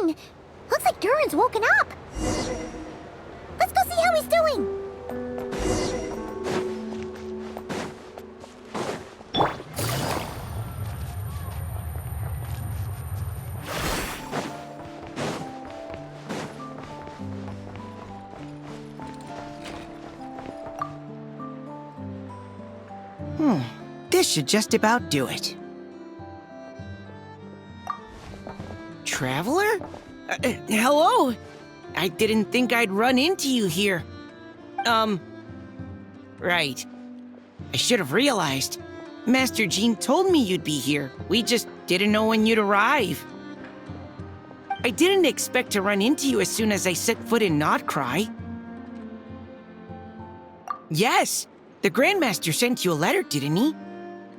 doing? Looks like Durin's woken up. Let's go see how he's doing. This should just about do it. Traveler? Hello? I didn't think I'd run into you here. Right. I should have realized. Master Jean told me you'd be here. We just didn't know when you'd arrive. I didn't expect to run into you as soon as I set foot in Nodcry. Yes, the Grandmaster sent you a letter, didn't he?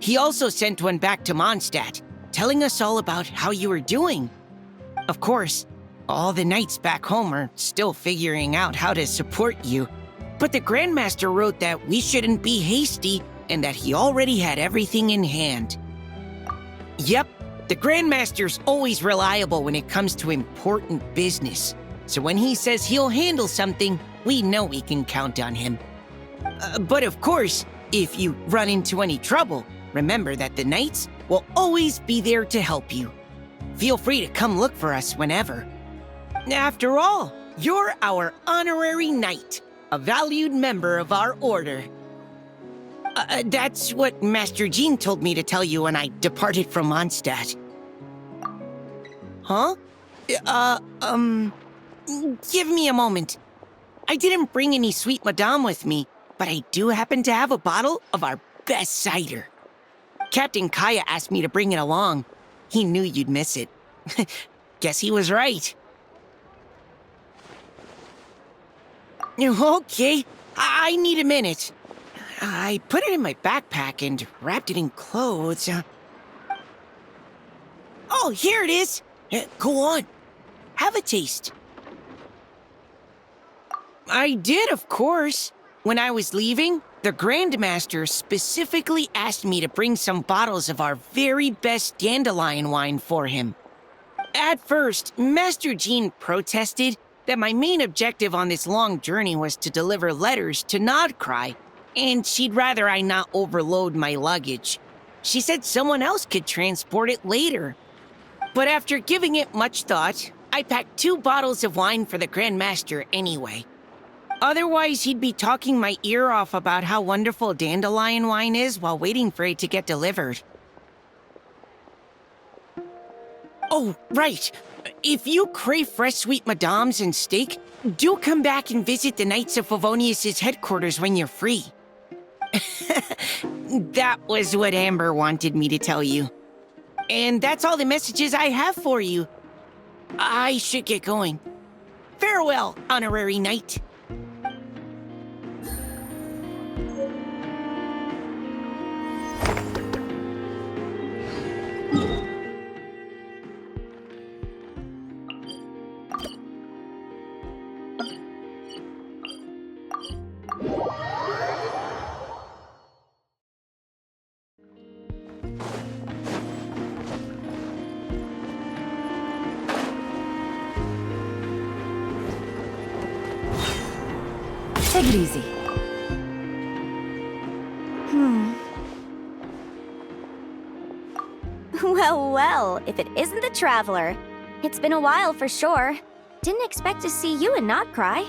He also sent one back to Mondstadt, telling us all about how you were doing. Of course, all the knights back home are still figuring out how to support you, but the Grandmaster wrote that we shouldn't be hasty and that he already had everything in hand. Yep, the Grandmaster's always reliable when it comes to important business, so when he says he'll handle something, we know we can count on him. But of course, if you run into any trouble, remember that the knights will always be there to help you. Feel free to come look for us whenever. After all, you're our honorary knight, a valued member of our order. That's what Master Jean told me to tell you when I departed from Mondstadt. Huh? Give me a moment. I didn't bring any sweet madame with me, but I do happen to have a bottle of our best cider. Captain Kaya asked me to bring it along. He knew you'd miss it. Guess he was right. Okay, I need a minute. I put it in my backpack and wrapped it in clothes. Oh, here it is. Go on. Have a taste. I did, of course. When I was leaving, the Grandmaster specifically asked me to bring some bottles of our very best dandelion wine for him. At first, Master Jean protested that my main objective on this long journey was to deliver letters to Nodcry, and she'd rather I not overload my luggage. She said someone else could transport it later. But after giving it much thought, I packed 2 bottles of wine for the Grandmaster anyway. Otherwise, he'd be talking my ear off about how wonderful dandelion wine is while waiting for it to get delivered. Oh, right. If you crave fresh sweet madames and steak, do come back and visit the Knights of Favonius' headquarters when you're free. That was what Amber wanted me to tell you. And that's all the messages I have for you. I should get going. Farewell, honorary knight. Take it easy. Well, if it isn't the Traveler. It's been a while for sure. Didn't expect to see you and Nodcry.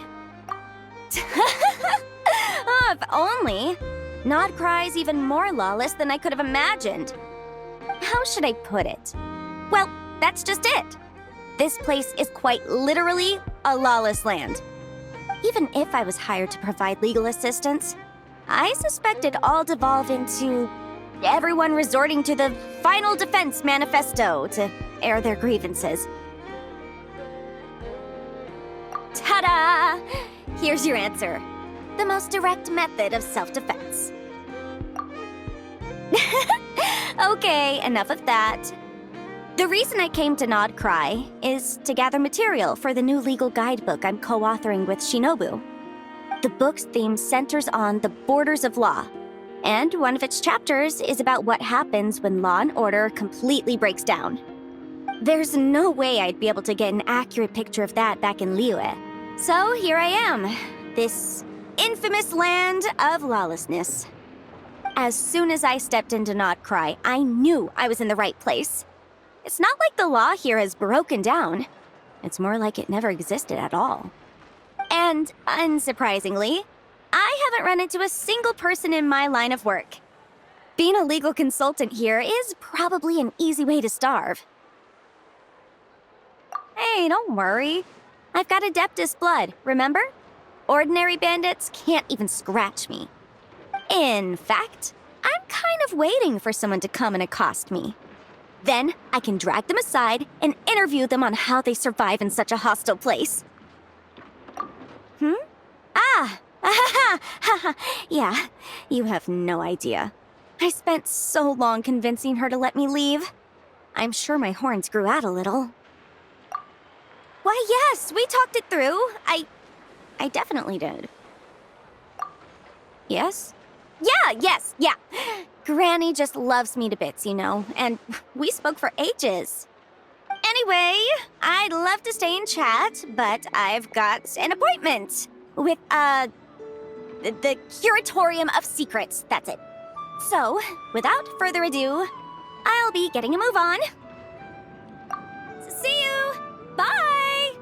Oh, if only. Nodcry's even more lawless than I could have imagined. How should I put it? Well, that's just it. This place is quite literally a lawless land. Even if I was hired to provide legal assistance, I suspect it'd all devolve into everyone resorting to the Final Defense Manifesto to air their grievances. Ta-da! Here's your answer. The most direct method of self-defense. Okay, enough of that. The reason I came to Nodcry is to gather material for the new legal guidebook I'm co-authoring with Shinobu. The book's theme centers on the borders of law, and one of its chapters is about what happens when law and order completely breaks down. There's no way I'd be able to get an accurate picture of that back in Liyue. So here I am, this infamous land of lawlessness. As soon as I stepped into Not Cry, I knew I was in the right place. It's not like the law here has broken down. It's more like it never existed at all. And, unsurprisingly, I haven't run into a single person in my line of work. Being a legal consultant here is probably an easy way to starve. Hey, don't worry. I've got Adeptus blood, remember? Ordinary bandits can't even scratch me. In fact, I'm kind of waiting for someone to come and accost me. Then I can drag them aside and interview them on how they survive in such a hostile place. Yeah, you have no idea. I spent so long convincing her to let me leave. I'm sure my horns grew out a little. Why, yes, we talked it through. I definitely did. Yes? Yeah. Granny just loves me to bits, you know, and we spoke for ages. Anyway, I'd love to stay and chat, but I've got an appointment with, the Curatorium of Secrets, that's it. So, without further ado, I'll be getting a move on. See you! Bye!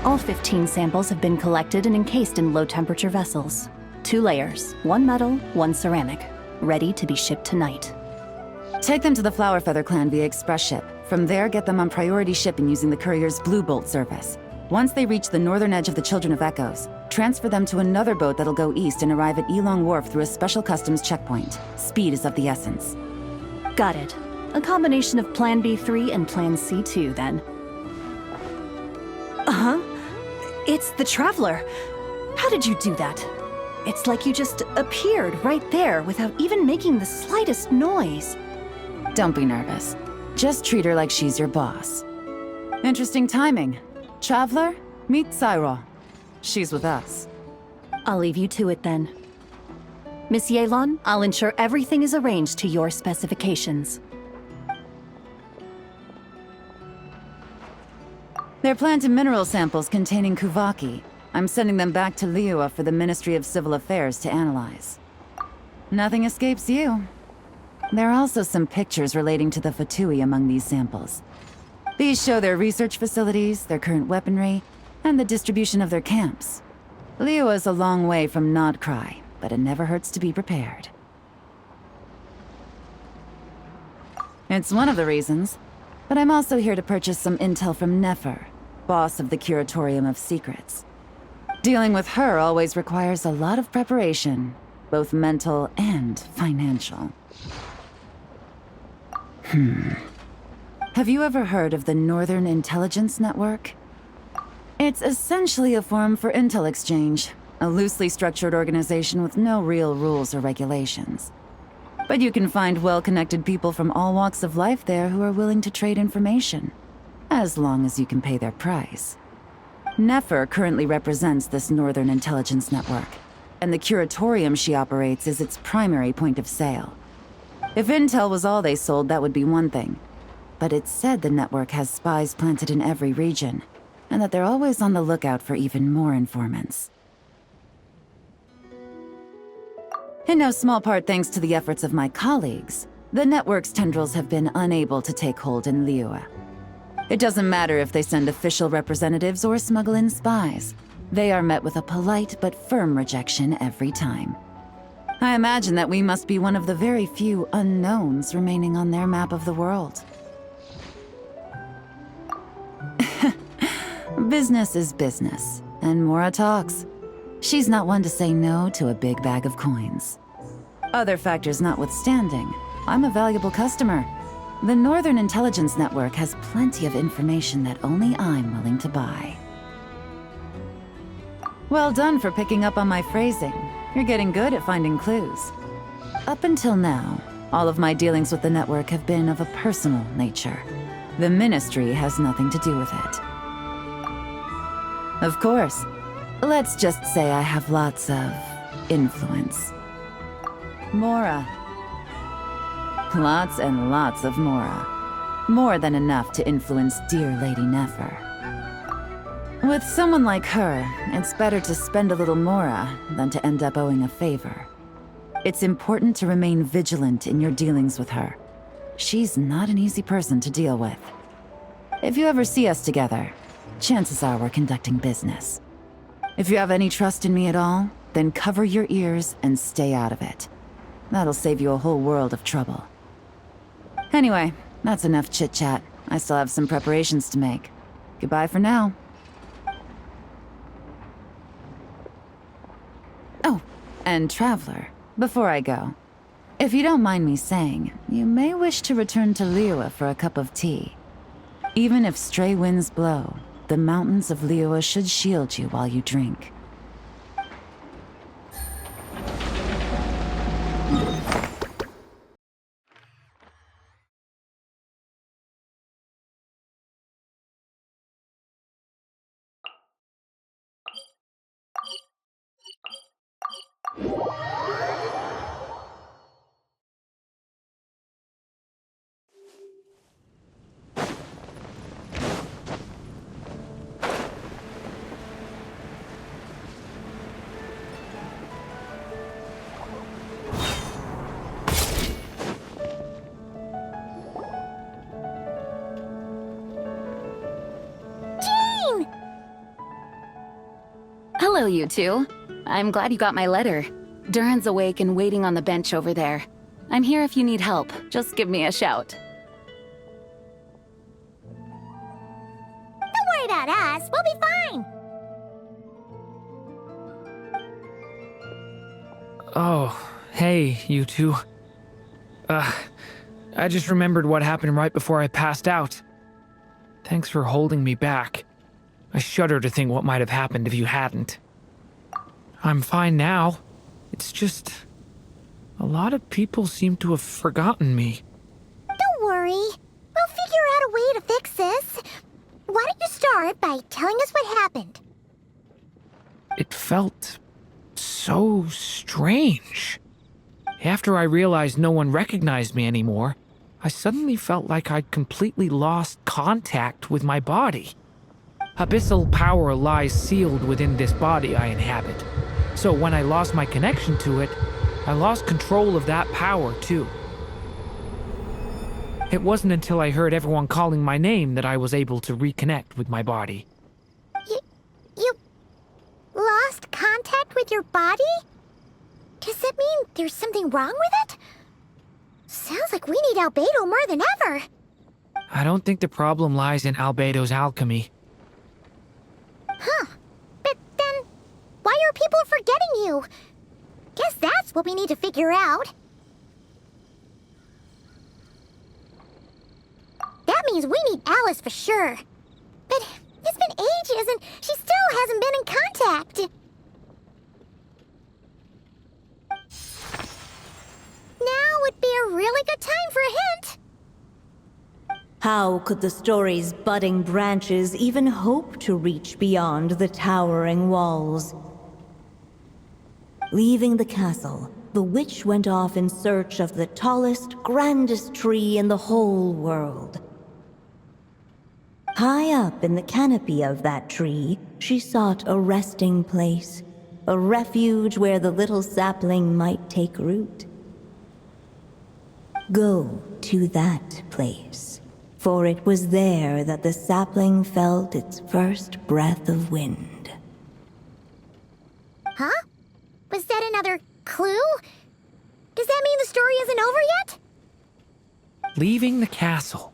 All 15 samples have been collected and encased in low-temperature vessels. 2 layers, 1 metal, 1 ceramic, ready to be shipped tonight. Take them to the Flower Feather Clan via express ship. From there, get them on priority shipping using the courier's Blue Bolt service. Once they reach the northern edge of the Children of Echoes, transfer them to another boat that'll go east and arrive at Elong Wharf through a special customs checkpoint. Speed is of the essence. Got it. A combination of Plan B3 and Plan C2, then. Uh-huh. It's the Traveler. How did you do that? It's like you just appeared right there without even making the slightest noise. Don't be nervous. Just treat her like she's your boss. Interesting timing. Traveler, meet Cyro. She's with us. I'll leave you to it then. Miss Yelan, I'll ensure everything is arranged to your specifications. They're plant and mineral samples containing Kuvaki. I'm sending them back to Liyue for the Ministry of Civil Affairs to analyze. Nothing escapes you. There are also some pictures relating to the Fatui among these samples. These show their research facilities, their current weaponry, and the distribution of their camps. Liyue is a long way from Nodcry, but it never hurts to be prepared. It's one of the reasons. But I'm also here to purchase some intel from Nefer, boss of the Curatorium of Secrets. Dealing with her always requires a lot of preparation, both mental and financial. Have you ever heard of the Northern Intelligence Network? It's essentially a forum for intel exchange, a loosely structured organization with no real rules or regulations. But you can find well-connected people from all walks of life there who are willing to trade information, as long as you can pay their price. Nefer currently represents this Northern Intelligence Network, and the Curatorium she operates is its primary point of sale. If intel was all they sold, that would be one thing. But it's said the network has spies planted in every region, and that they're always on the lookout for even more informants. In no small part thanks to the efforts of my colleagues, the network's tendrils have been unable to take hold in Liyue. It doesn't matter if they send official representatives or smuggle in spies. They are met with a polite but firm rejection every time. I imagine that we must be one of the very few unknowns remaining on their map of the world. Business is business, and Mora talks. She's not one to say no to a big bag of coins. Other factors notwithstanding, I'm a valuable customer. The Northern Intelligence Network has plenty of information that only I'm willing to buy. Well done for picking up on my phrasing. You're getting good at finding clues. Up until now, all of my dealings with the network have been of a personal nature. The Ministry has nothing to do with it. Of course. Let's just say I have lots of influence. Mora. Lots and lots of Mora. More than enough to influence dear Lady Nefer. With someone like her, it's better to spend a little Mora than to end up owing a favor. It's important to remain vigilant in your dealings with her. She's not an easy person to deal with. If you ever see us together, chances are we're conducting business. If you have any trust in me at all, then cover your ears and stay out of it. That'll save you a whole world of trouble. Anyway, that's enough chit-chat. I still have some preparations to make. Goodbye for now. Oh, and Traveler, before I go, if you don't mind me saying, you may wish to return to Liyue for a cup of tea. Even if stray winds blow, the mountains of Liyue should shield you while you drink. Hello, you two. I'm glad you got my letter. Durin's awake and waiting on the bench over there. I'm here if you need help. Just give me a shout. Don't worry about us. We'll be fine. Oh, hey, you two. I just remembered what happened right before I passed out. Thanks for holding me back. I shudder to think what might have happened if you hadn't. I'm fine now. It's just... a lot of people seem to have forgotten me. Don't worry. We'll figure out a way to fix this. Why don't you start by telling us what happened? It felt... so strange. After I realized no one recognized me anymore, I suddenly felt like I'd completely lost contact with my body. Abyssal power lies sealed within this body I inhabit. So when I lost my connection to it, I lost control of that power too. It wasn't until I heard everyone calling my name that I was able to reconnect with my body. You lost contact with your body? Does that mean there's something wrong with it? Sounds like we need Albedo more than ever. I don't think the problem lies in Albedo's alchemy. Huh. But then, why are people forgetting you? Guess that's what we need to figure out. That means we need Alice for sure. But it's been ages and she still hasn't been in contact. Now would be a really good time for a hint. How could the story's budding branches even hope to reach beyond the towering walls? Leaving the castle, the witch went off in search of the tallest, grandest tree in the whole world. High up in the canopy of that tree, she sought a resting place, a refuge where the little sapling might take root. Go to that place, for it was there that the sapling felt its first breath of wind. Huh? Was that another clue? Does that mean the story isn't over yet? Leaving the castle.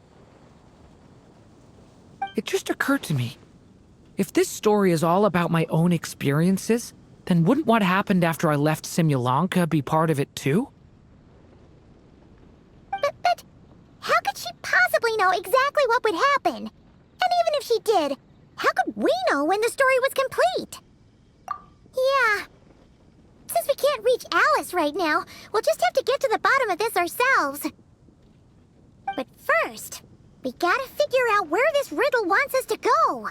It just occurred to me. If this story is all about my own experiences, then wouldn't what happened after I left Simulanka be part of it too? But how could she possibly know exactly what would happen? And even if she did, how could we know when the story was complete? reach Alice right now. We'll just have to get to the bottom of this ourselves. But first, we gotta figure out where this riddle wants us to go.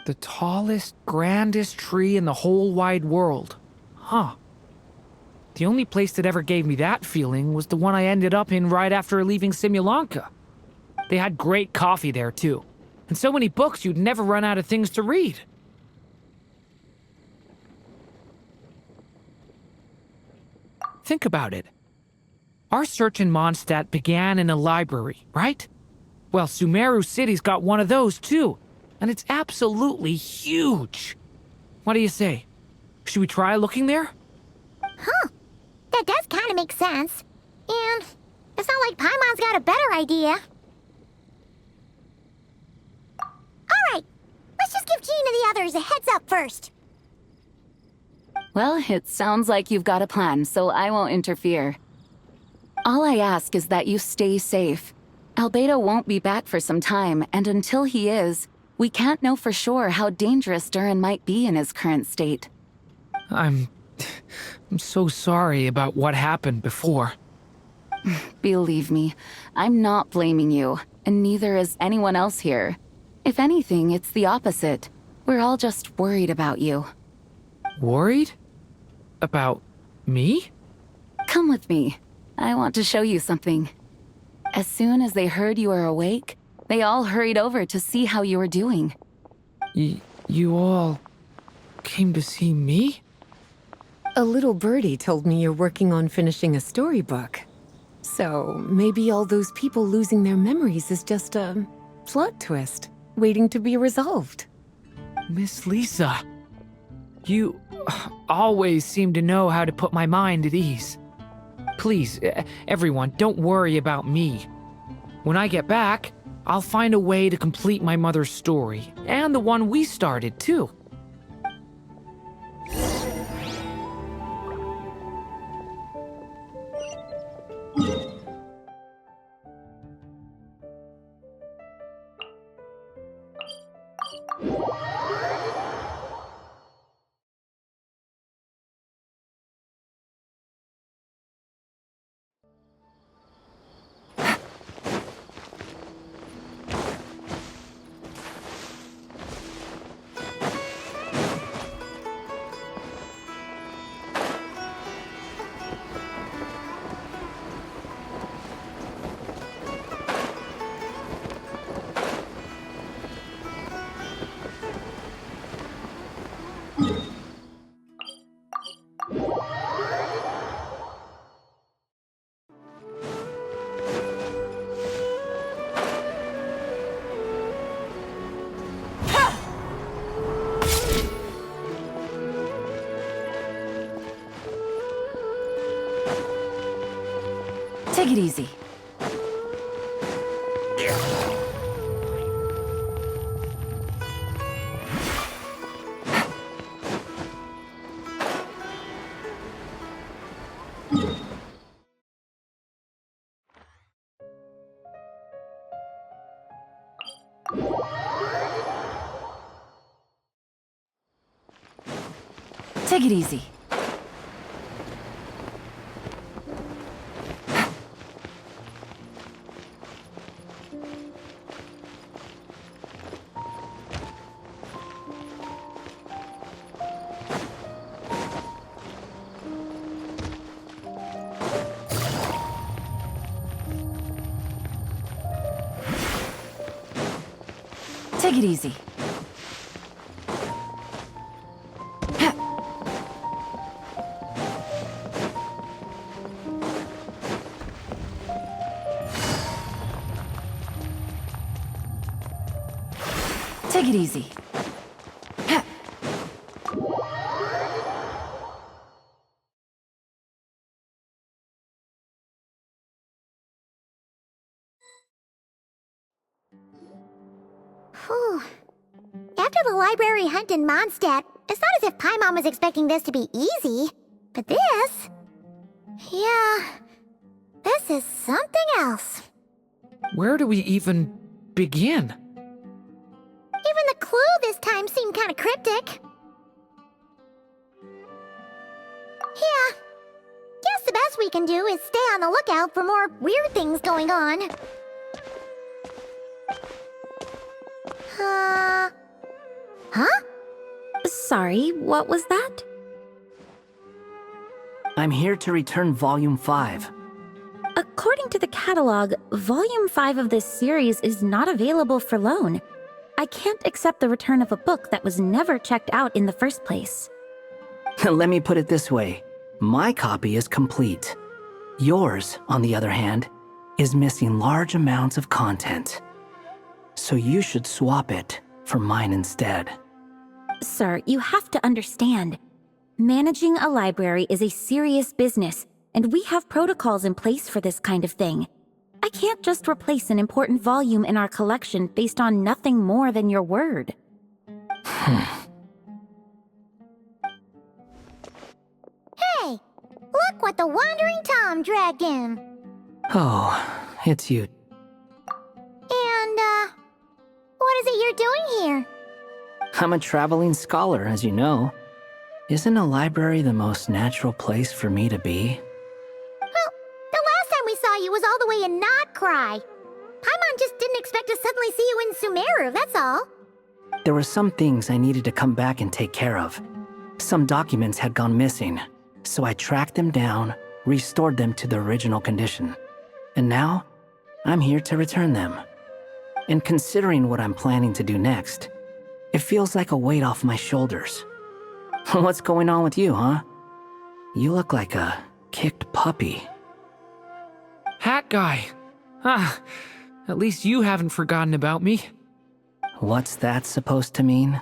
The tallest, grandest tree in the whole wide world. Huh. The only place that ever gave me that feeling was the one I ended up in right after leaving Simulanka. They had great coffee there, too. And so many books you'd never run out of things to read. Think about it. Our search in Mondstadt began in a library, right? Well, Sumeru City's got one of those, too. And it's absolutely huge. What do you say? Should we try looking there? Huh. That does kind of make sense. And it's not like Paimon's got a better idea. Alright, let's just give Jean and the others a heads up first. Well, it sounds like you've got a plan, so I won't interfere. All I ask is that you stay safe. Albedo won't be back for some time, and until he is, we can't know for sure how dangerous Durin might be in his current state. I'm so sorry about what happened before. Believe me, I'm not blaming you, and neither is anyone else here. If anything, it's the opposite. We're all just worried about you. Worried? About me? Come with me. I want to show you something. As soon as they heard you were awake, they all hurried over to see how you were doing. You all came to see me? A little birdie told me you're working on finishing a storybook. So maybe all those people losing their memories is just a plot twist, waiting to be resolved. Miss Lisa, you always seem to know how to put my mind at ease. Please, everyone, don't worry about me. When I get back, I'll find a way to complete my mother's story, and the one we started, too. Take it easy. Take it easy. Take it easy. Take it easy. Whew. After the library hunt in Mondstadt, it's not as if Paimon was expecting this to be easy. But this... yeah... this is something else. Where do we even begin? Even the clue this time seemed kind of cryptic. we can do is stay on the lookout for more weird things going on. Huh? Sorry, what was that? I'm here to return Volume 5. According to the catalog, Volume 5 of this series is not available for loan. I can't accept the return of a book that was never checked out in the first place. Let me put it this way. My copy is complete. Yours, on the other hand, is missing large amounts of content. So you should swap it for mine instead. Sir, you have to understand. Managing a library is a serious business, and we have protocols in place for this kind of thing. I can't just replace an important volume in our collection based on nothing more than your word. Hey, look what the Wandering Tom dragged in. Oh, it's you. And, what is it you're doing here? I'm a traveling scholar, as you know. Isn't a library the most natural place for me to be? Well, the last time we saw you was all the way in Not Cry. Paimon just didn't expect to suddenly see you in Sumeru, that's all. There were some things I needed to come back and take care of. Some documents had gone missing, so I tracked them down, restored them to their original condition. And now, I'm here to return them. And considering what I'm planning to do next, it feels like a weight off my shoulders. What's going on with you, huh? You look like a kicked puppy. Hat guy. Ah, at least you haven't forgotten about me. What's that supposed to mean?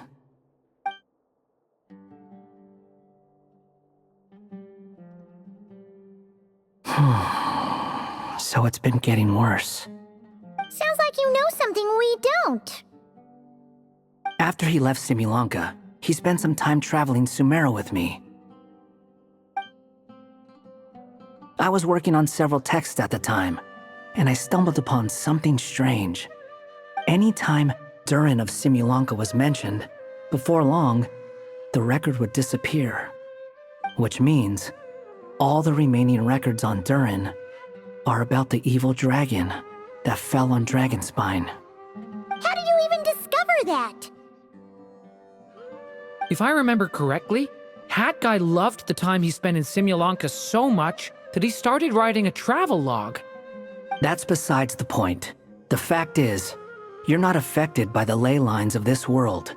So it's been getting worse. Sounds like you know something we don't. After he left Simulanka, he spent some time traveling Sumeru with me. I was working on several texts at the time, and I stumbled upon something strange. Anytime Durin of Simulanka was mentioned, before long, the record would disappear. Which means, all the remaining records on Durin are about the evil dragon that fell on Dragonspine. How did you even discover that? If I remember correctly, Hat Guy loved the time he spent in Simulanka so much that he started writing a travel log. That's besides the point. The fact is, you're not affected by the ley lines of this world.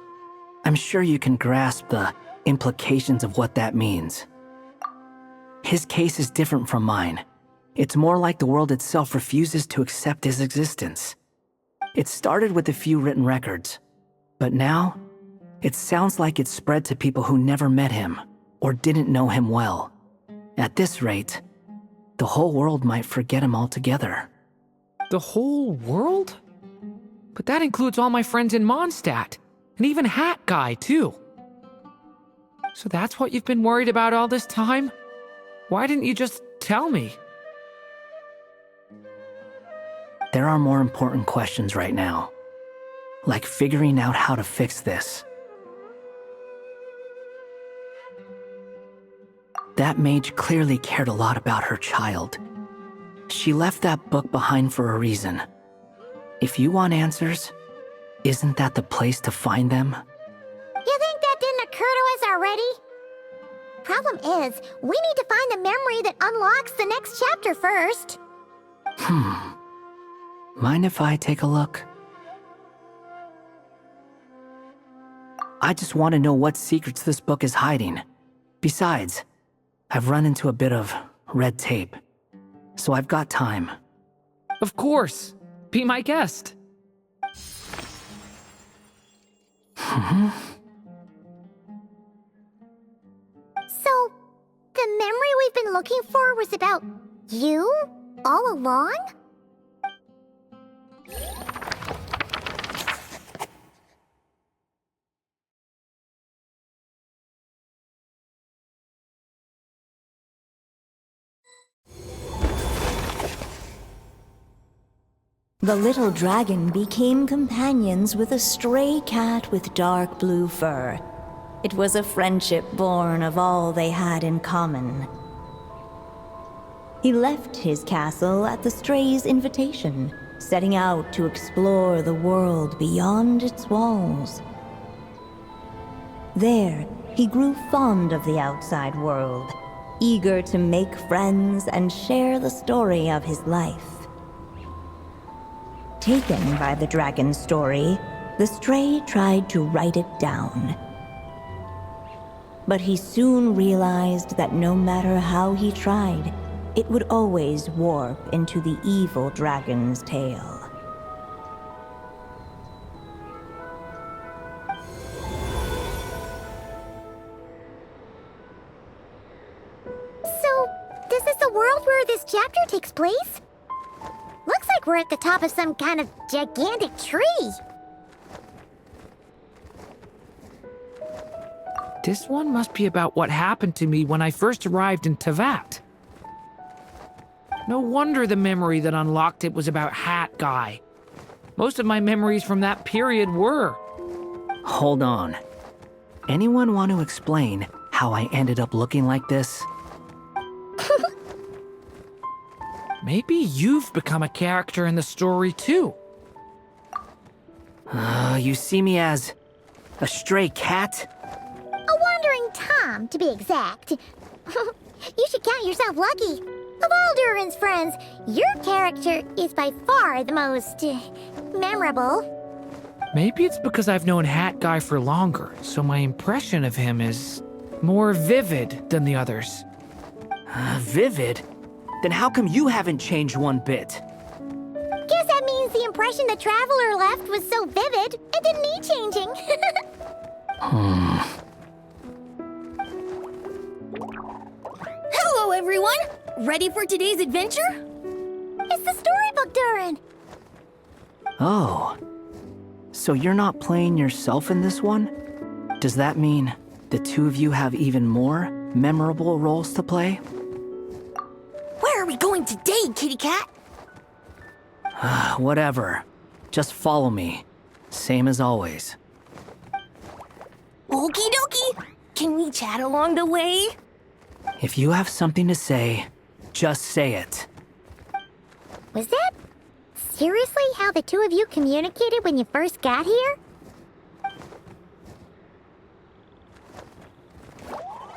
I'm sure you can grasp the implications of what that means. His case is different from mine. It's more like the world itself refuses to accept his existence. It started with a few written records, but now, it sounds like it's spread to people who never met him or didn't know him well. At this rate, the whole world might forget him altogether. The whole world? But that includes all my friends in Mondstadt, and even Hat Guy, too. So that's what you've been worried about all this time? Why didn't you just tell me? There are more important questions right now, like figuring out how to fix this. That mage clearly cared a lot about her child. She left that book behind for a reason. If you want answers, isn't that the place to find them? You think that didn't occur to us already? Problem is, we need to find the memory that unlocks the next chapter first. Mind if I take a look? I just want to know what secrets this book is hiding. Besides, I've run into a bit of red tape, so I've got time. Of course. Be my guest. So, the memory we've been looking for was about you? All along? The little dragon became companions with a stray cat with dark blue fur. It was a friendship born of all they had in common. He left his castle at the stray's invitation, setting out to explore the world beyond its walls. There, he grew fond of the outside world, eager to make friends and share the story of his life. Taken by the dragon's story, the stray tried to write it down. But he soon realized that no matter how he tried, it would always warp into the evil dragon's tale. So, this is the world where this chapter takes place? Looks like we're at the top of some kind of gigantic tree. This one must be about what happened to me when I first arrived in Tevat. No wonder the memory that unlocked it was about Hat Guy. Most of my memories from that period were. Hold on. Anyone want to explain how I ended up looking like this? Maybe you've become a character in the story too. You see me as a stray cat? A wandering Tom, to be exact. You should count yourself lucky. Of all Durin's friends, your character is by far the most memorable. Maybe it's because I've known Hat Guy for longer, so my impression of him is more vivid than the others. Vivid? Then how come you haven't changed one bit? Guess that means the impression the Traveler left was so vivid, it didn't need changing. Hello, everyone! Ready for today's adventure? It's the storybook, Durin. Oh. So you're not playing yourself in this one? Does that mean the two of you have even more memorable roles to play? Where are we going today, kitty cat? Whatever. Just follow me. Same as always. Okie dokie! Can we chat along the way? If you have something to say, just say it. Was that seriously how the two of you communicated when you first got here?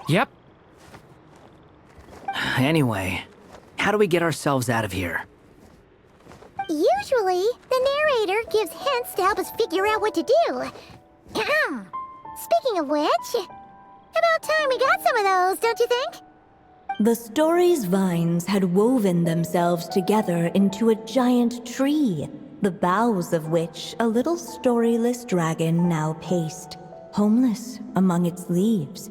Yep. Anyway, how do we get ourselves out of here? Usually, the narrator gives hints to help us figure out what to do. Speaking of which, about time we got some of those, don't you think? The story's vines had woven themselves together into a giant tree, the boughs of which a little storyless dragon now paced, homeless among its leaves.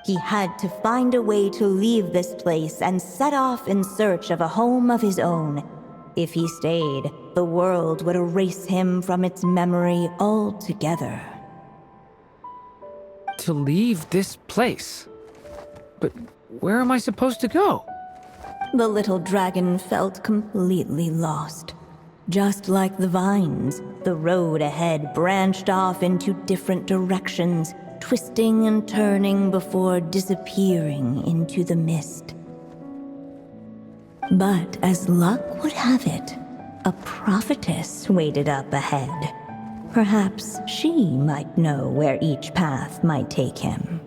He had to find a way to leave this place and set off in search of a home of his own. If he stayed, the world would erase him from its memory altogether. To leave this place. But where am I supposed to go? The little dragon felt completely lost. Just like the vines, the road ahead branched off into different directions, twisting and turning before disappearing into the mist. But as luck would have it, a prophetess waited up ahead. Perhaps she might know where each path might take him.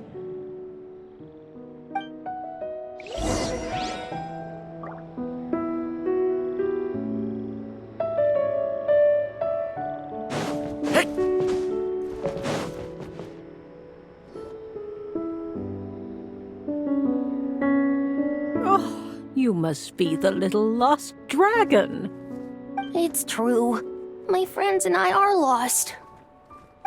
You must be the little lost dragon. It's true. My friends and I are lost.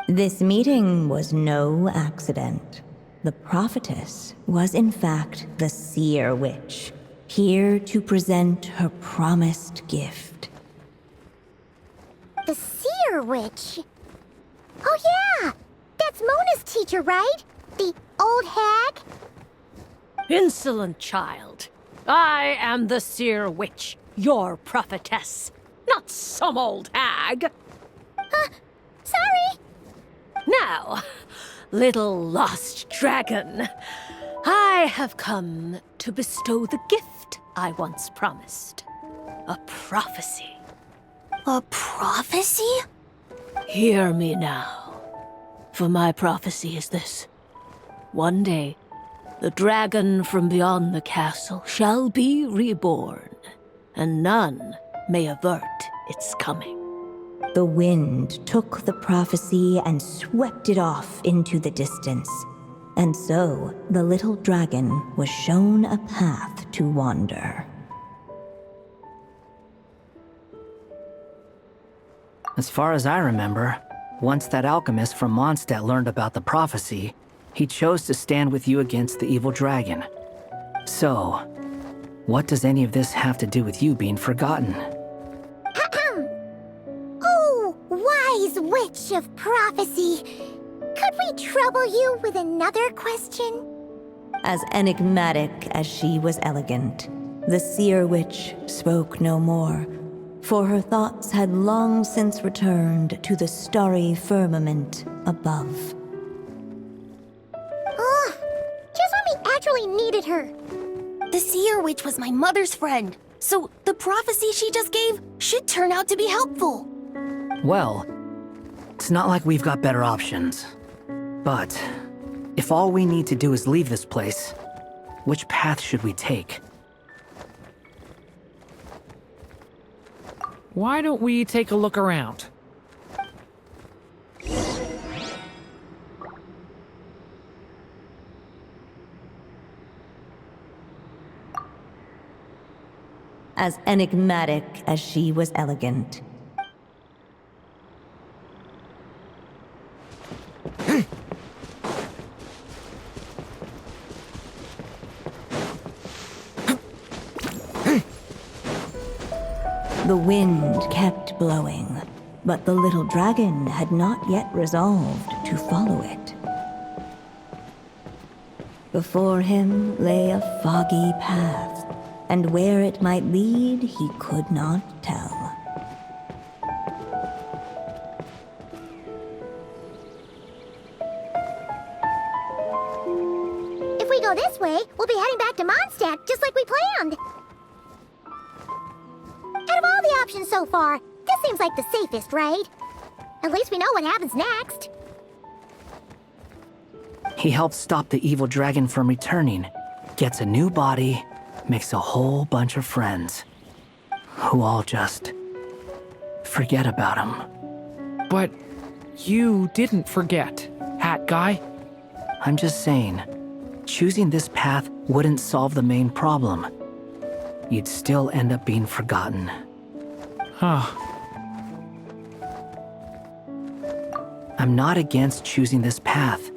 This meeting was no accident. The prophetess was in fact the seer witch, here to present her promised gift. The seer witch? Oh yeah! That's Mona's teacher, right? The old hag? Insolent child. I am the seer witch, your prophetess, not some old hag. Sorry! Now, little lost dragon, I have come to bestow the gift I once promised. A prophecy. A prophecy? Hear me now, for my prophecy is this. One day, the dragon from beyond the castle shall be reborn, and none may avert its coming. The wind took the prophecy and swept it off into the distance. And so, the little dragon was shown a path to wander. As far as I remember, once that alchemist from Mondstadt learned about the prophecy, he chose to stand with you against the evil dragon. So, what does any of this have to do with you being forgotten? Oh, wise witch of prophecy! Could we trouble you with another question? As enigmatic as she was elegant, the seer witch spoke no more, for her thoughts had long since returned to the starry firmament above. Just when we actually needed her. The seer witch was my mother's friend, so the prophecy she just gave should turn out to be helpful. Well, it's not like we've got better options. But, if all we need to do is leave this place, which path should we take? Why don't we take a look around? As enigmatic as she was elegant. The wind kept blowing, but the little dragon had not yet resolved to follow it. Before him lay a foggy path, and where it might lead he could not tell. If we go this way, we'll be heading back to Mondstadt, just like we planned. Out of all the options so far, this seems like the safest, right? At least we know what happens next. He helps stop the evil dragon from returning, gets a new body, makes a whole bunch of friends, who all just forget about him. But you didn't forget, Hat Guy. I'm just saying, choosing this path wouldn't solve the main problem. You'd still end up being forgotten. Huh. I'm not against choosing this path.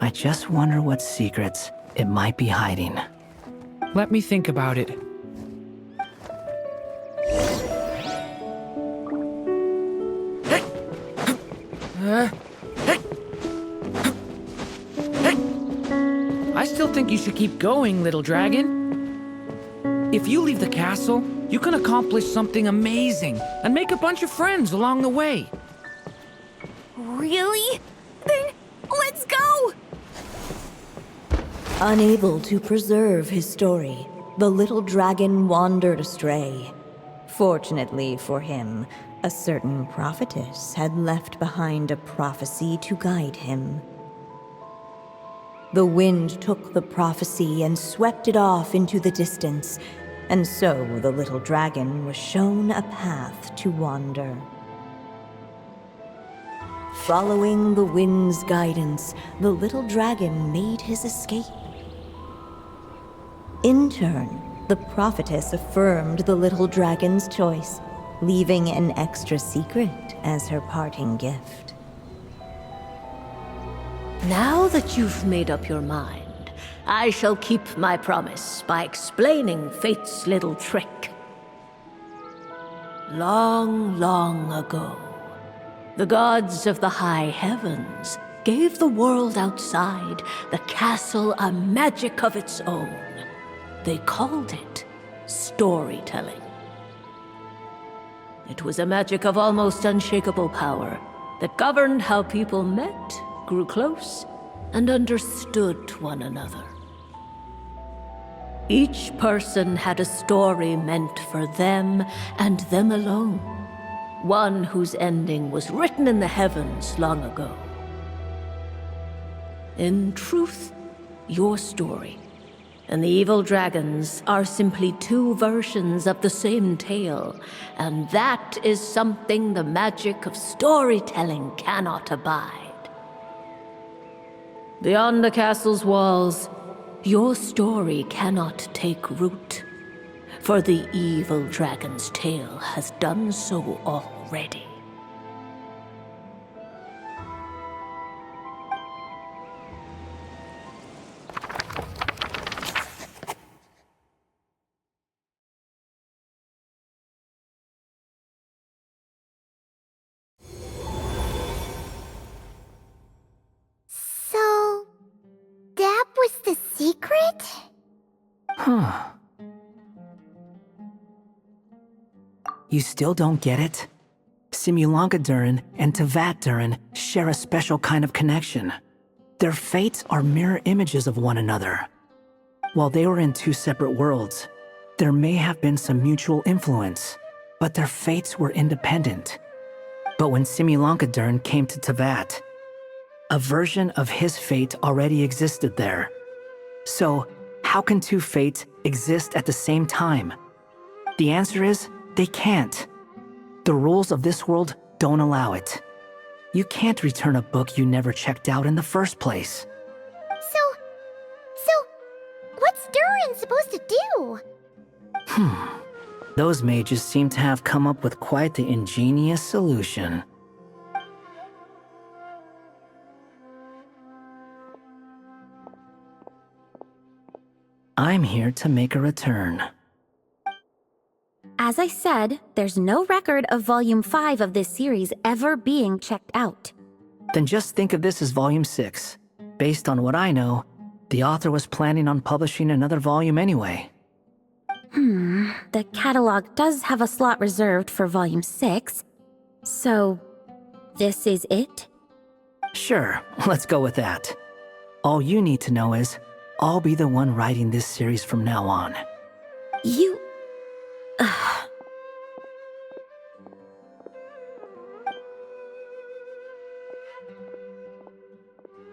I just wonder what secrets it might be hiding. Let me think about it. I still think you should keep going, little dragon. If you leave the castle, you can accomplish something amazing and make a bunch of friends along the way. Really? Then let's go! Unable to preserve his story, the little dragon wandered astray. Fortunately for him, a certain prophetess had left behind a prophecy to guide him. The wind took the prophecy and swept it off into the distance, and so the little dragon was shown a path to wander. Following the wind's guidance, the little dragon made his escape. In turn, the prophetess affirmed the little dragon's choice, leaving an extra secret as her parting gift. Now that you've made up your mind, I shall keep my promise by explaining fate's little trick. Long, long ago, the gods of the high heavens gave the world outside the castle a magic of its own. They called it storytelling. It was a magic of almost unshakable power that governed how people met, grew close, and understood one another. Each person had a story meant for them and them alone, one whose ending was written in the heavens long ago. In truth, your story and the evil dragons are simply two versions of the same tale, and that is something the magic of storytelling cannot abide. Beyond the castle's walls, your story cannot take root, for the evil dragon's tale has done so already. So, that was the secret? Huh. You still don't get it? Simulanka Durin and Tevat Durin share a special kind of connection. Their fates are mirror images of one another. While they were in two separate worlds, there may have been some mutual influence, but their fates were independent. But when Simulanka Durin came to Tevat, a version of his fate already existed there. So, how can two fates exist at the same time? The answer is, they can't. The rules of this world don't allow it. You can't return a book you never checked out in the first place. So, what's Durin supposed to do? Those mages seem to have come up with quite the ingenious solution. I'm here to make a return. As I said, there's no record of Volume 5 of this series ever being checked out. Then just think of this as Volume 6. Based on what I know, the author was planning on publishing another volume anyway. The catalog does have a slot reserved for Volume 6. So, this is it? Sure, let's go with that. All you need to know is, I'll be the one writing this series from now on. You...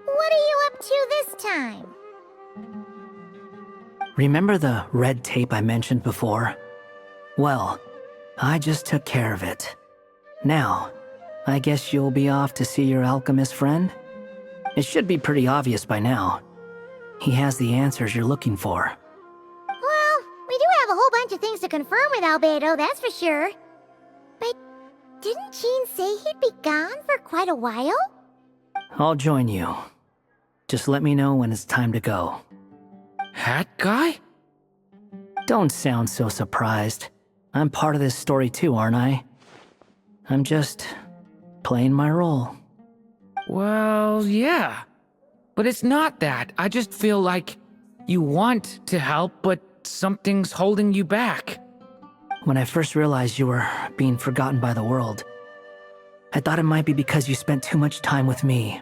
What are you up to this time? Remember the red tape I mentioned before? Well, I just took care of it. Now, I guess you'll be off to see your alchemist friend? It should be pretty obvious by now. He has the answers you're looking for. Well, we do have a whole bunch of things to confirm with Albedo, that's for sure. But didn't Jean say he'd be gone for quite a while? I'll join you. Just let me know when it's time to go. Hat guy? Don't sound so surprised. I'm part of this story too, aren't I? I'm just playing my role. Well, yeah. But it's not that. I just feel like you want to help, but something's holding you back. When I first realized you were being forgotten by the world, I thought it might be because you spent too much time with me.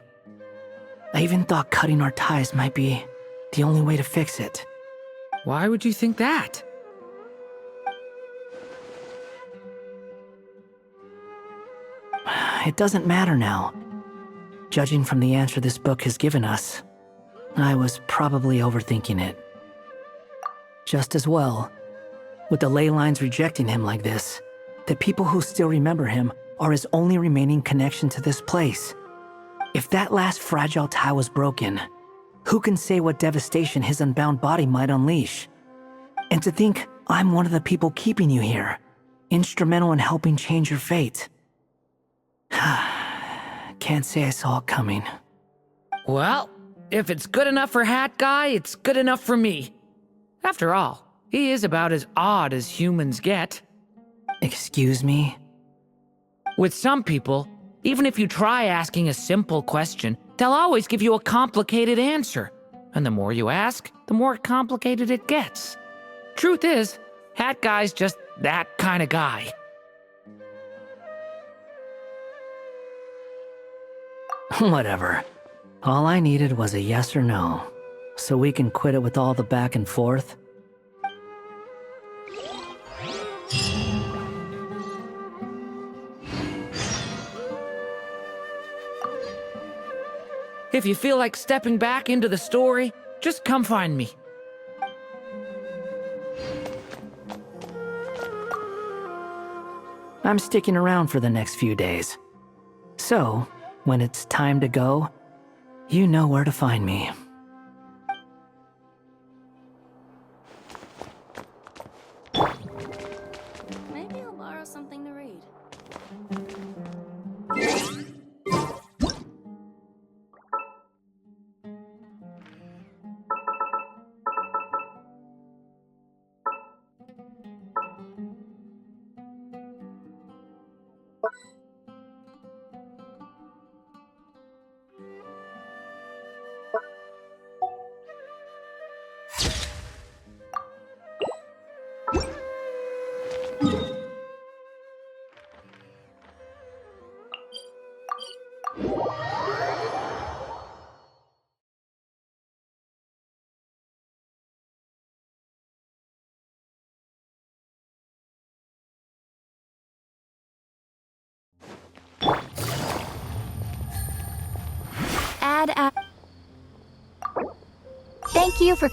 I even thought cutting our ties might be the only way to fix it. Why would you think that? It doesn't matter now. Judging from the answer this book has given us, I was probably overthinking it. Just as well, with the ley lines rejecting him like this, the people who still remember him are his only remaining connection to this place. If that last fragile tie was broken, who can say what devastation his unbound body might unleash? And to think I'm one of the people keeping you here, instrumental in helping change your fate. Can't say I saw it coming. Well, if it's good enough for Hat Guy, it's good enough for me. After all, he is about as odd as humans get. Excuse me? With some people, even if you try asking a simple question, they'll always give you a complicated answer. And the more you ask, the more complicated it gets. Truth is, Hat Guy's just that kind of guy. Whatever. All I needed was a yes or no, so we can quit it with all the back and forth. If you feel like stepping back into the story, just come find me. I'm sticking around for the next few days. So, when it's time to go, you know where to find me. Maybe I'll borrow something to read. Add. Thank you for.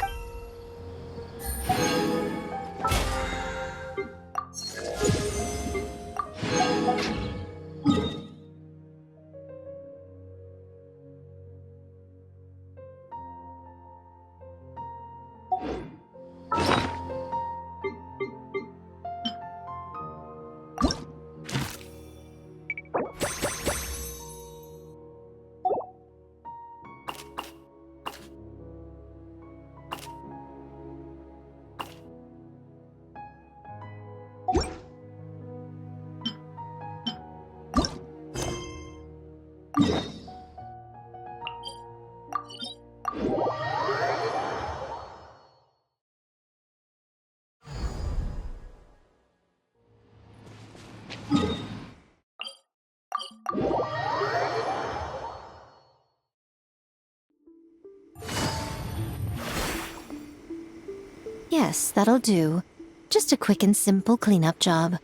Yes, that'll do. Just a quick and simple cleanup job.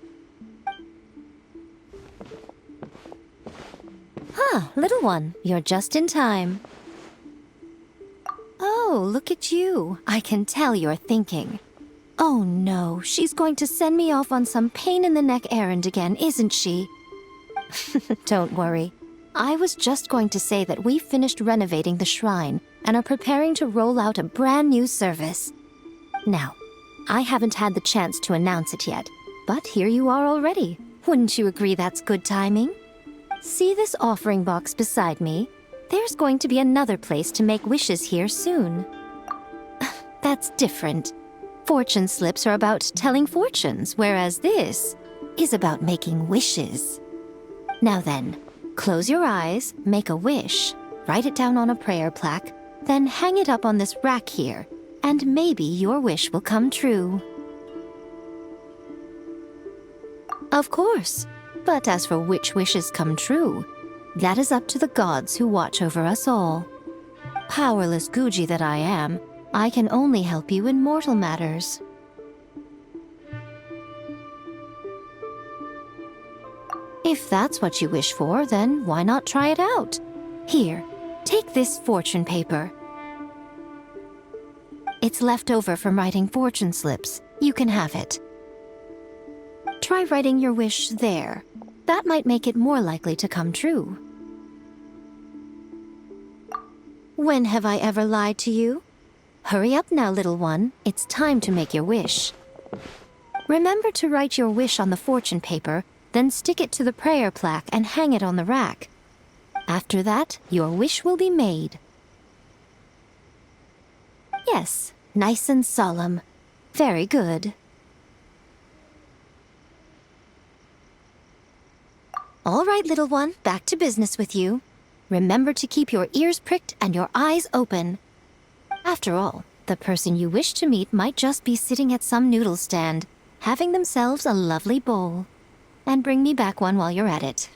Little one, you're just in time. Oh, look at you. I can tell you're thinking. Oh no, she's going to send me off on some pain-in-the-neck errand again, isn't she? Don't worry. I was just going to say that we finished renovating the shrine and are preparing to roll out a brand new service. Now, I haven't had the chance to announce it yet, but here you are already. Wouldn't you agree that's good timing? See this offering box beside me? There's going to be another place to make wishes here soon. That's different. Fortune slips are about telling fortunes, whereas this is about making wishes. Now then, close your eyes, make a wish, write it down on a prayer plaque, then hang it up on this rack here, and maybe your wish will come true. Of course. But as for which wishes come true, that is up to the gods who watch over us all. Powerless Guji that I am, I can only help you in mortal matters. If that's what you wish for, then why not try it out? Here, take this fortune paper. It's left over from writing fortune slips. You can have it. Try writing your wish there. That might make it more likely to come true. When have I ever lied to you? Hurry up now, little one. It's time to make your wish. Remember to write your wish on the fortune paper, then stick it to the prayer plaque and hang it on the rack. After that, your wish will be made. Yes, nice and solemn. Very good. All right, little one, back to business with you. Remember to keep your ears pricked and your eyes open. After all, the person you wish to meet might just be sitting at some noodle stand, having themselves a lovely bowl. And bring me back one while you're at it.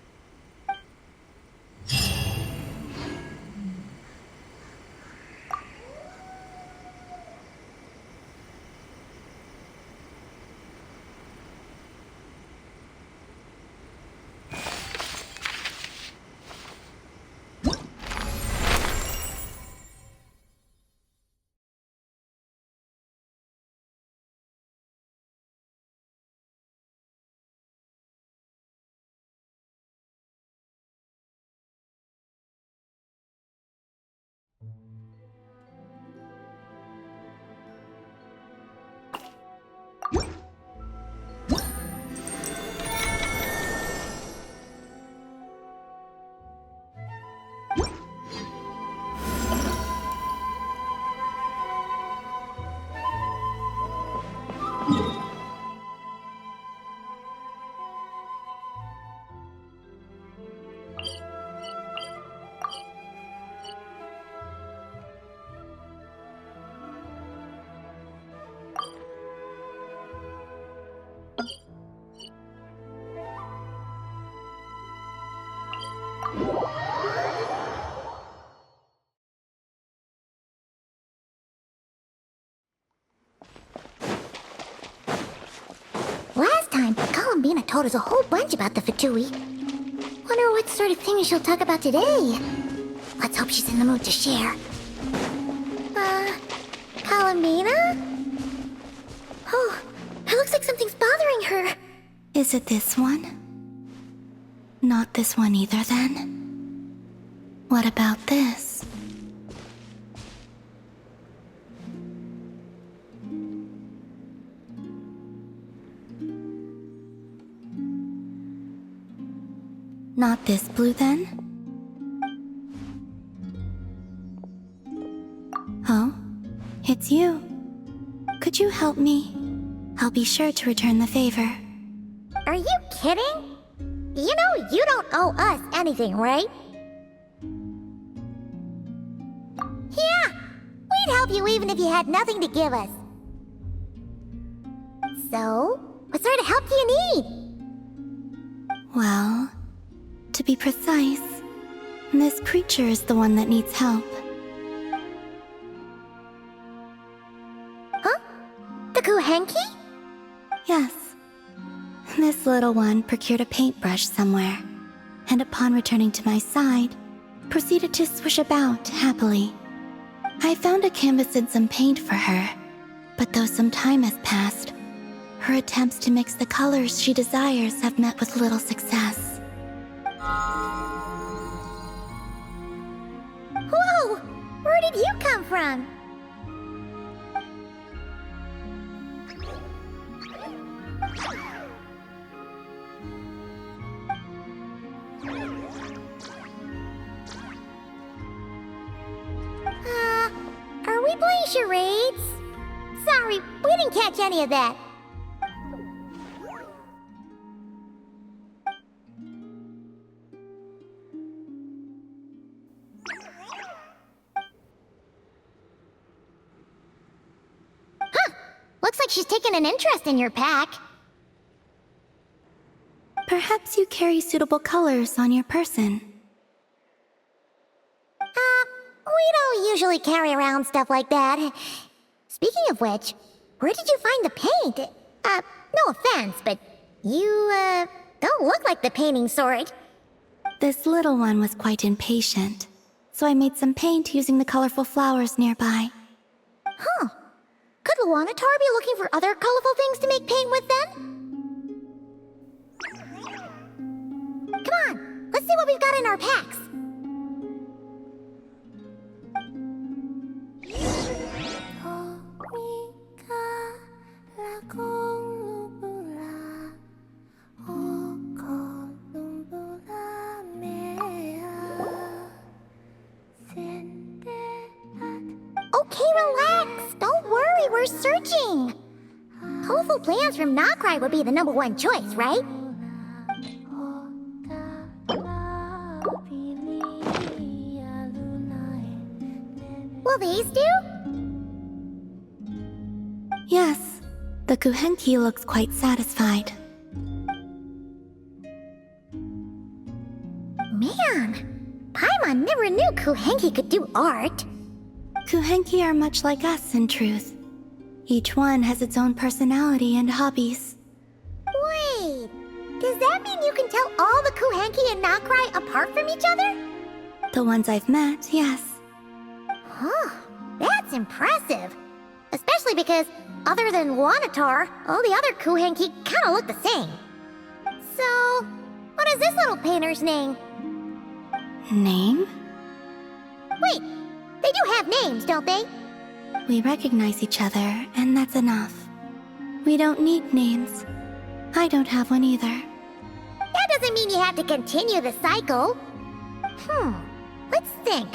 Last time, Columbina told us a whole bunch about the Fatui. Wonder what sort of things she'll talk about today. Let's hope she's in the mood to share. Columbina? Oh, it looks like something's bothering her. Is it this one? Not this one either, then? What about this? Not this blue, then? Oh, it's you. Could you help me? I'll be sure to return the favor. Are you kidding? You know you don't owe us anything, right? Yeah, we'd help you even if you had nothing to give us. So, what sort of help do you need? Well, to be precise, this creature is the one that needs help. Huh? The Kuhenki? Yes. This little one procured a paintbrush somewhere, and upon returning to my side, proceeded to swish about happily. I found a canvas and some paint for her, but though some time has passed, her attempts to mix the colors she desires have met with little success. Whoa! Where did you come from? Are we playing charades? Sorry, we didn't catch any of that. Looks like she's taken an interest in your pack. Perhaps you carry suitable colors on your person. We don't usually carry around stuff like that. Speaking of which, where did you find the paint? No offense, but you, don't look like the painting sort. This little one was quite impatient, so I made some paint using the colorful flowers nearby. Huh. Could Luanatar be looking for other colorful things to make paint with then? Come on, let's see what we've got in our packs. Okay, relax. Don't worry, we're searching. Colorful plants from Nokrai would be the #1 choice, right? Will these do? Yes, the Kuhenki looks quite satisfied. Man, Paimon never knew Kuhenki could do art. Kuhenki are much like us, in truth. Each one has its own personality and hobbies. Wait, does that mean you can tell all the Kuhenki and Nokrai apart from each other? The ones I've met, yes. Huh, that's impressive. Especially because, other than Luanatar, all the other Kuhenki kinda look the same. So, what is this little painter's name? Name? Wait, they do have names, don't they? We recognize each other, and that's enough. We don't need names. I don't have one either. That doesn't mean you have to continue the cycle. Let's think.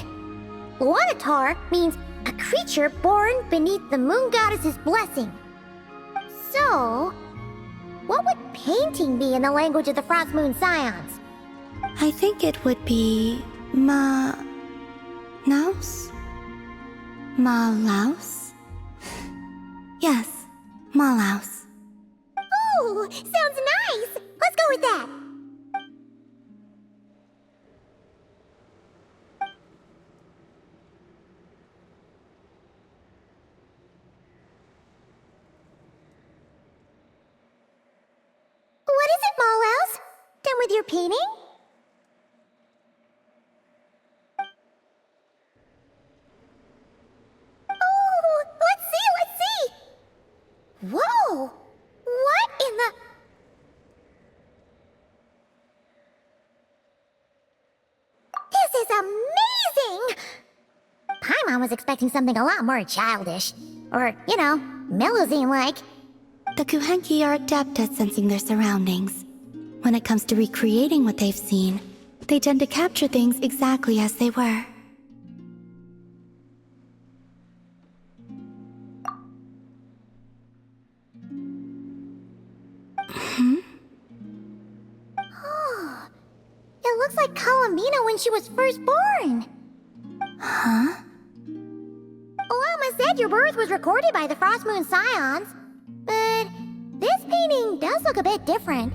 Luanatar means a creature born beneath the moon goddess's blessing. So, what would painting be in the language of the Frost Moon Scions? I think it would be Naus? Malaus? Yes, Malaus. Ooh, sounds nice! Let's go with that! with your painting? Oh, let's see! Whoa! What in the... This is amazing! Paimon was expecting something a lot more childish. Or, you know, Melusine-like. The Kuhenki are adept at sensing their surroundings. When it comes to recreating what they've seen, they tend to capture things exactly as they were. Oh, it looks like Kalamina when she was first born. Huh? Olama said your birth was recorded by the Frost Moon Scions, but this painting does look a bit different.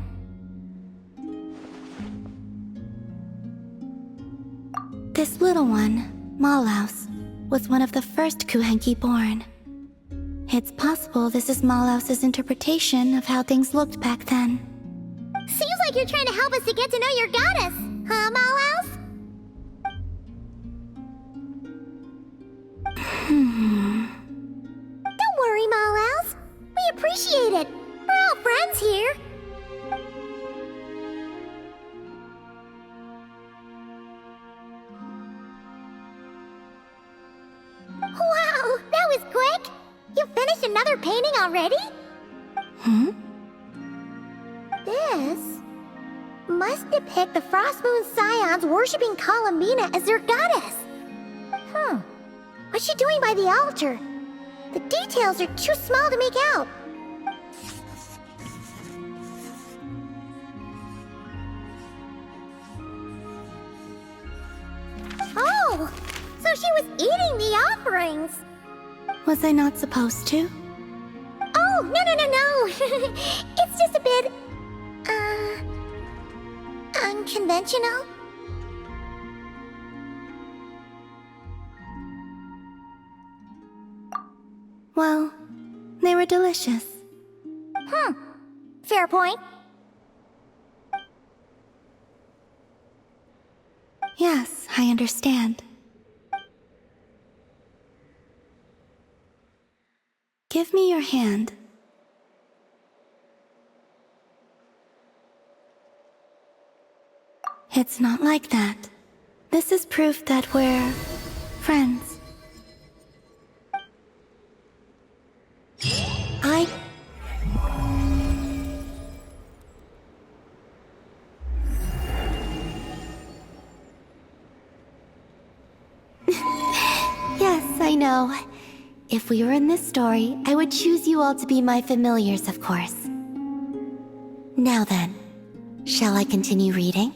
This little one, Malaus, was one of the first Kuhenki born. It's possible this is Malaus's interpretation of how things looked back then. Seems like you're trying to help us to get to know your goddess, huh, Malaus? Don't worry, Malaus. We appreciate it. We're all friends here. Wow, that was quick! You finished another painting already? This must depict the Frost Moon Scions worshipping Kalamina as their goddess. What's she doing by the altar? The details are too small to make out. Oh, so she was eating the offerings. Was I not supposed to? Oh, no. It's just a bit, unconventional. Well, they were delicious. Fair point. Yes, I understand. Give me your hand. It's not like that. This is proof that we're friends. I... Yes, I know. If we were in this story, I would choose you all to be my familiars, of course. Now then, shall I continue reading?